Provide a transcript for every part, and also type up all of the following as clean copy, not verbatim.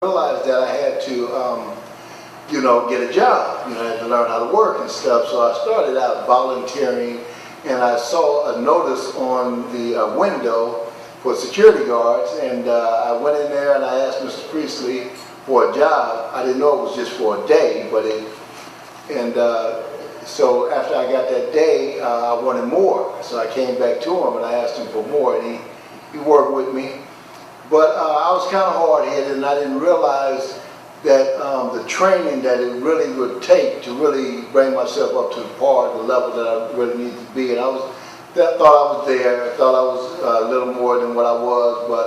realized that I had to, get a job. I had to learn how to work and stuff. So I started out volunteering, and I saw a notice on the window for security guards, and I went in there and I asked Mr. Priestley for a job. I didn't know it was just for a day, but so after I got that day, I wanted more. So I came back to him and I asked him for more, and he worked with me. But I was kind of hard-headed, and I didn't realize that the training that it really would take to really bring myself up to the level that I really needed to be. And I thought I was there. I thought I was a little more than what I was. But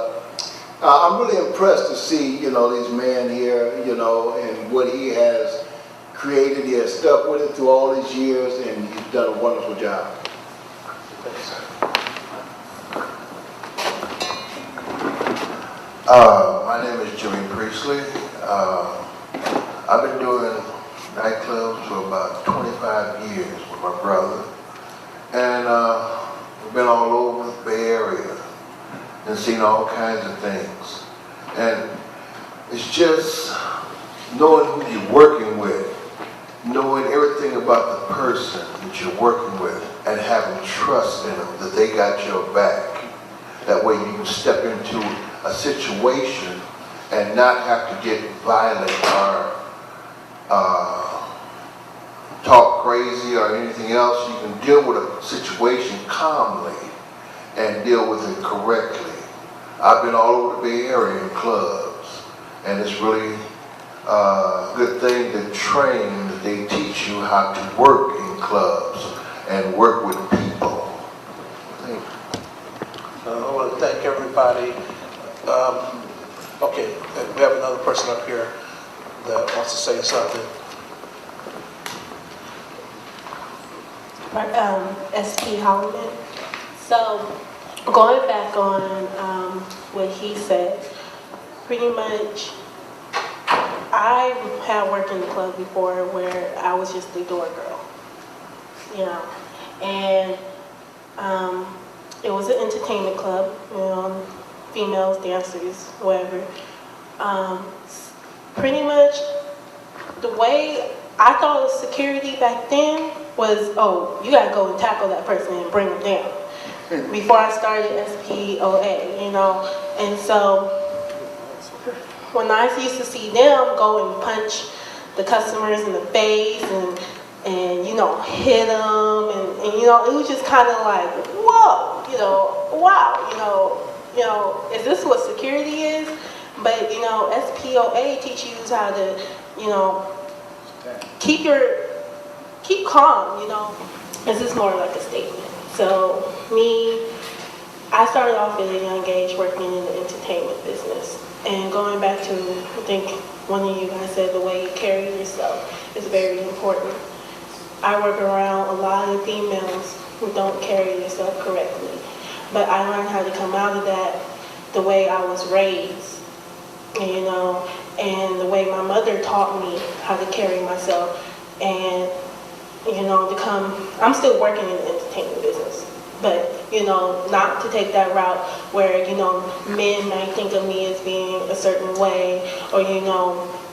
I'm really impressed to see, these men here, and what he has created. He has stuck with it through all these years, and he's done a wonderful job. My name is Jimmy Priestley. I've been doing nightclubs for about 25 years with my brother. And we've been all over the Bay Area and seen all kinds of things. And it's just knowing who you're working with, knowing everything about the person that you're working with, and having trust in them that they got your back. That way you can step into a situation and not have to get violent or talk crazy or anything else. You can deal with a situation calmly and deal with it correctly. I've been all over the Bay Area in clubs, and it's really a good thing to train, that they teach you how to work in clubs and work with people. Thank you. I want to thank everybody. Okay, we have another person up here that wants to say something. SP Holloman. So, going back on what he said, pretty much, I had worked in the club before where I was just the door girl, and it was an entertainment club, females, dancers, whatever. Pretty much the way I thought of security back then was, oh, you gotta go and tackle that person and bring them down. Before I started SPOA, and so when I used to see them go and punch the customers in the face and hit them, and it was just kind of like, whoa, wow, is this what security is? But SPOA teaches you how to, keep calm, This is more like a statement. So I started off at a young age working in the entertainment business. And going back to, I think one of you guys said, the way you carry yourself is very important. I work around a lot of females who don't carry themselves correctly. But I learned how to come out of that the way I was raised, and the way my mother taught me how to carry myself, and, I'm still working in the entertainment business, but, not to take that route where, men might think of me as being a certain way, or,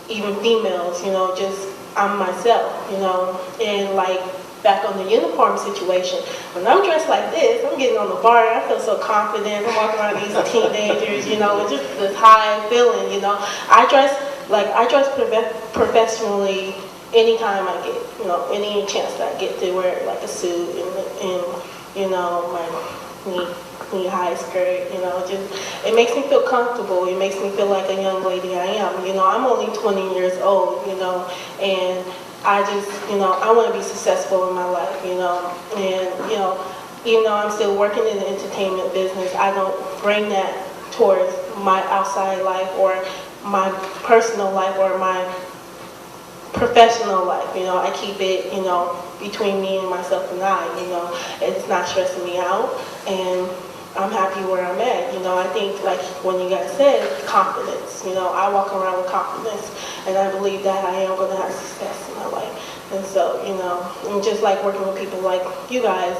even females, just I'm myself, and like back on the uniform situation, when I'm dressed like this, I'm getting on the bar, I feel so confident, I'm walking around these teenagers, it's just this high feeling, I dress professionally anytime I get, any chance that I get to wear like a suit and my knee high skirt, it makes me feel comfortable. It makes me feel like a young lady I am. I'm only 20 years old, and I just, I want to be successful in my life, and, even though I'm still working in the entertainment business, I don't bring that towards my outside life or my personal life or my professional life. I keep it, between me and myself and I, it's not stressing me out, and I'm happy where I'm at. I think, like when you guys said, confidence. I walk around with confidence, and I believe that I am going to have success in my life. And so, and just like working with people like you guys,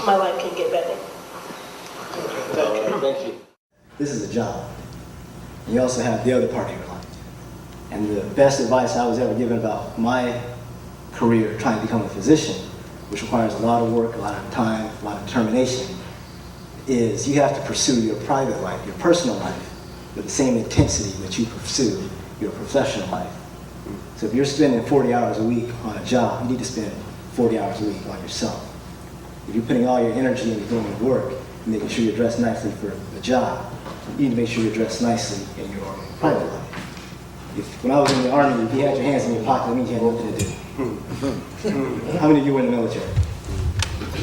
my life can get better. Thank you. This is a job. and you also have the other part of your life. And the best advice I was ever given about my career trying to become a physician, which requires a lot of work, a lot of time, a lot of determination, is you have to pursue your private life, your personal life, with the same intensity that you pursue your professional life. So if you're spending 40 hours a week on a job, you need to spend 40 hours a week on yourself. If you're putting all your energy into doing the work, and making sure you're dressed nicely for the job, you need to make sure you're dressed nicely in your private life. When I was in the Army, if you had your hands in your pocket, it means you had nothing to do. How many of you were in the military?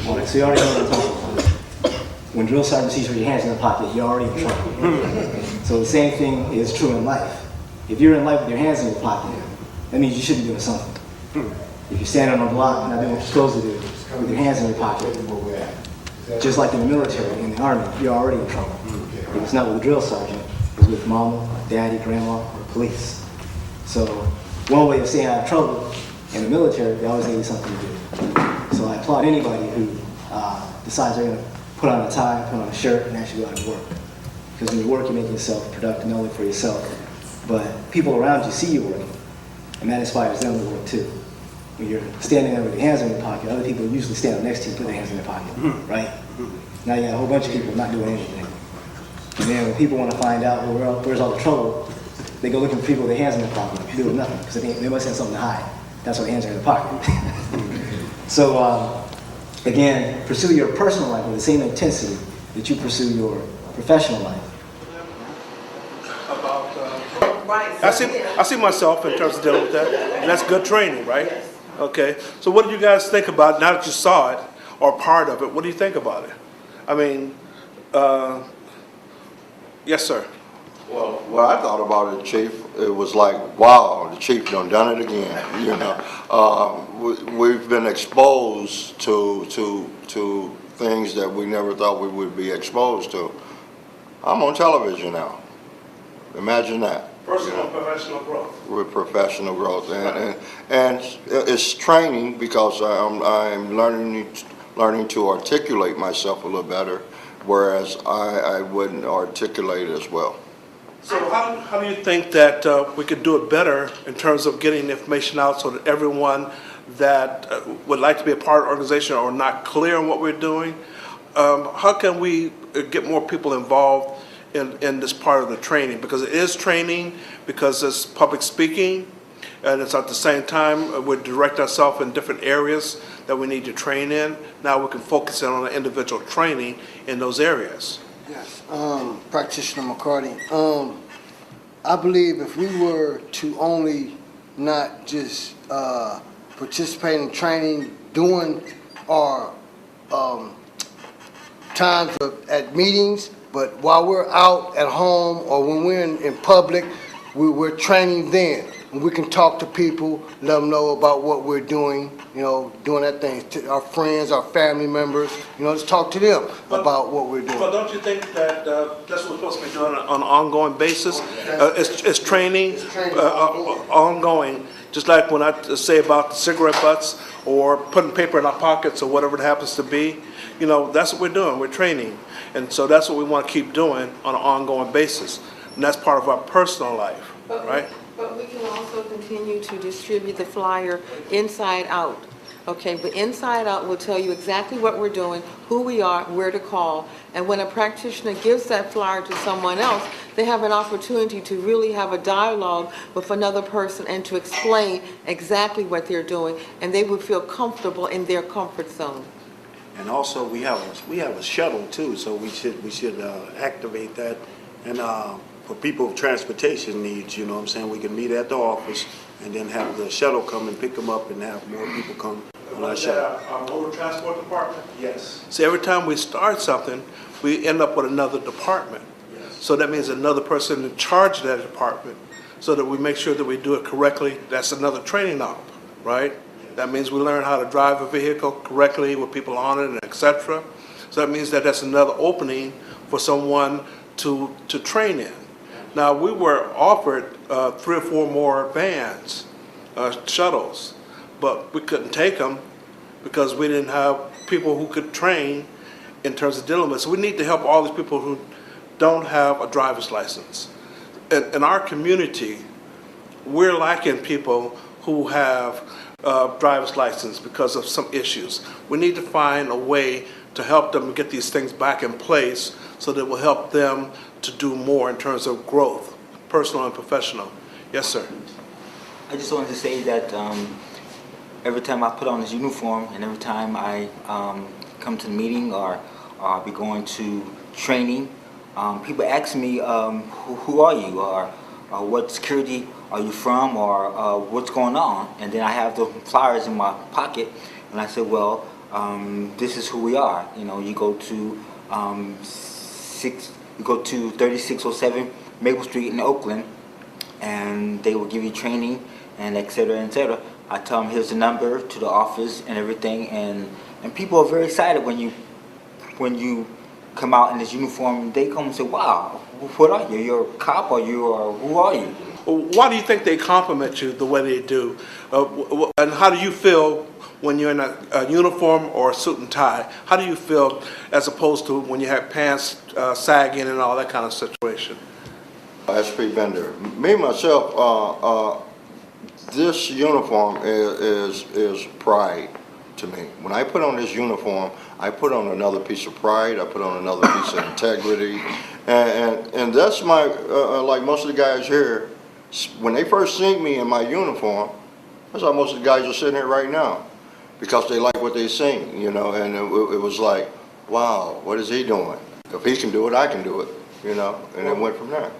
All right, so you already know what I'm talking about. When drill sergeant sees you with your hands in the pocket, you're already in trouble. So the same thing is true in life. If you're in life with your hands in your pocket, that means you should be doing something. If you're standing on a block and not doing what you're supposed to do, with your hands in your pocket, just like in the military, in the Army, you're already in trouble. If it's not with a drill sergeant, it's with mama, or daddy, grandma, or police. So one way of staying out of trouble in the military, they always need something to do. So I applaud anybody who decides they're going to put on a tie, put on a shirt, and actually go out and work. Because when you work, you make yourself productive, not only for yourself, but people around you see you working, and that inspires them to work too. When you're standing there with your hands in your pocket, other people usually stand next to you, put their hands in their pocket, right? Now you got a whole bunch of people not doing anything. And then when people want to find out where's all the trouble, they go looking for people with their hands in their pocket, doing nothing, because they must have something to hide. That's why their hands are in their pocket. So again, pursue your personal life with the same intensity that you pursue your professional life. I see myself in terms of dealing with that, and that's good training, right? Okay, so what do you guys think about, now that you saw it, or part of it, what do you think about it? I mean, yes, sir. Well, what I thought about it, Chief, it was like, wow, the Chief done it again. You know, we've been exposed to things that we never thought we would be exposed to. I'm on television now. Imagine that. Personal and professional growth. With professional growth, and it's training, because I'm learning to articulate myself a little better, whereas I wouldn't articulate as well. So how do you think that we could do it better in terms of getting the information out so that everyone that would like to be a part of the organization or not clear on what we're doing, how can we get more people involved in this part of the training? Because it is training, because it's public speaking, and it's at the same time we direct ourselves in different areas that we need to train in. Now we can focus in on the individual training in those areas. Yes, Practitioner McCarty. I believe if we were to only not just participate in training, doing our times at meetings, but while we're out at home or when we're in public, we're training then. And we can talk to people, let them know about what we're doing, you know, doing that thing. To our friends, our family members, you know, just talk to them about what we're doing. But don't you think that that's what we're supposed to be doing on an ongoing basis? It's training, ongoing, just like when I say about the cigarette butts or putting paper in our pockets or whatever it happens to be. You know, that's what we're doing. We're training. And so that's what we want to keep doing on an ongoing basis. And that's part of our personal life, right? But we can also continue to distribute the flyer inside out. Okay, but inside out will tell you exactly what we're doing, who we are, where to call. And when a practitioner gives that flyer to someone else, they have an opportunity to really have a dialogue with another person and to explain exactly what they're doing, and they would feel comfortable in their comfort zone. And also we have a shuttle too, so we should activate that. And for people with transportation needs, you know what I'm saying, we can meet at the office and then have the shuttle come and pick them up and have more people come on our shuttle. Our road transport department? Yes. See, every time we start something, we end up with another department. Yes. So that means another person in charge of that department, so that we make sure that we do it correctly. That's another training op, right? Yes. That means we learn how to drive a vehicle correctly with people on it, and et cetera. So that means that that's another opening for someone to train in. Now, we were offered 3 or 4 more vans, shuttles, but we couldn't take them because we didn't have people who could train in terms of dealing with it. So we need to help all these people who don't have a driver's license. in our community, we're lacking people who have driver's license because of some issues. We need to find a way to help them get these things back in place so that it will help them to do more in terms of growth, personal and professional. Yes, sir. I just wanted to say that every time I put on this uniform and every time I come to the meeting or I'll be going to training, people ask me, who are you, or what security are you from, or what's going on? And then I have the flyers in my pocket, and I say, well, this is who we are. You know, you go to 3607 Maple Street in Oakland, and they will give you training and et cetera, et cetera. I tell them, here's the number to the office and everything, and people are very excited when you come out in this uniform. They come and say, wow, what are you? You're a cop, or who are you? Why do you think they compliment you the way they do? And how do you feel when you're in a uniform or a suit and tie? How do you feel as opposed to when you have pants sagging and all that kind of situation? SP Bender. Me, myself, this uniform is pride to me. When I put on this uniform, I put on another piece of pride, I put on another piece of integrity, and that's my, like most of the guys here, when they first see me in my uniform, that's how most of the guys are sitting here right now, because they like what they sing, you know, and it was like, wow, what is he doing? If he can do it, I can do it, you know, and it went from there.